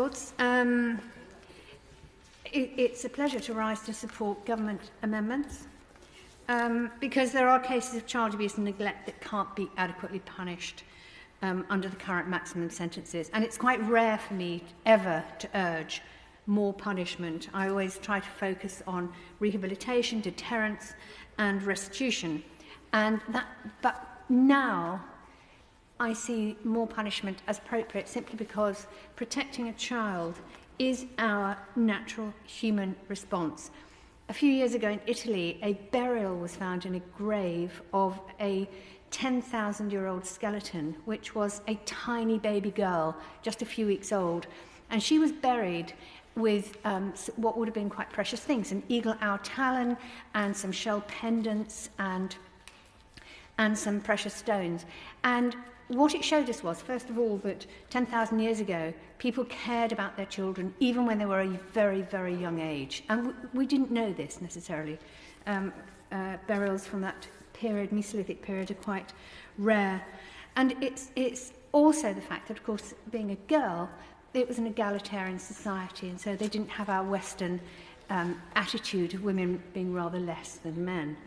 Lords. It's a pleasure to rise to support government amendments because there are cases of child abuse and neglect that can't be adequately punished under the current maximum sentences. And it's quite rare for me ever to urge more punishment. I always try to focus on rehabilitation, deterrence, and restitution. But now I see more punishment as appropriate simply because protecting a child is our natural human response. A few years ago in Italy, a burial was found in a grave of a 10,000-year-old skeleton, which was a tiny baby girl, just a few weeks old. And she was buried with what would have been quite precious things, an eagle owl talon and some shell pendants and some precious stones. And what it showed us was, first of all, that 10,000 years ago, people cared about their children even when they were a very, very young age. And we didn't know this necessarily. Burials from that period, Mesolithic period, are quite rare. And it's also the fact that, of course, being a girl, it was an egalitarian society, and so they didn't have our Western attitude of women being rather less than men.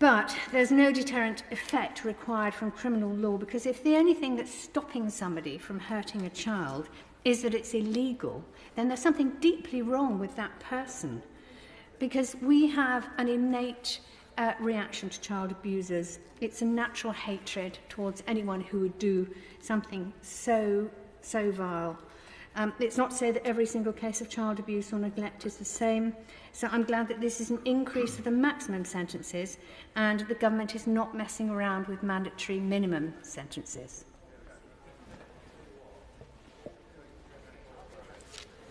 But there's no deterrent effect required from criminal law, because if the only thing that's stopping somebody from hurting a child is that it's illegal, then there's something deeply wrong with that person. Because we have an innate reaction to child abusers. It's a natural hatred towards anyone who would do something so vile. It's not to say that every single case of child abuse or neglect is the same. So I'm glad that this is an increase of the maximum sentences and the government is not messing around with mandatory minimum sentences.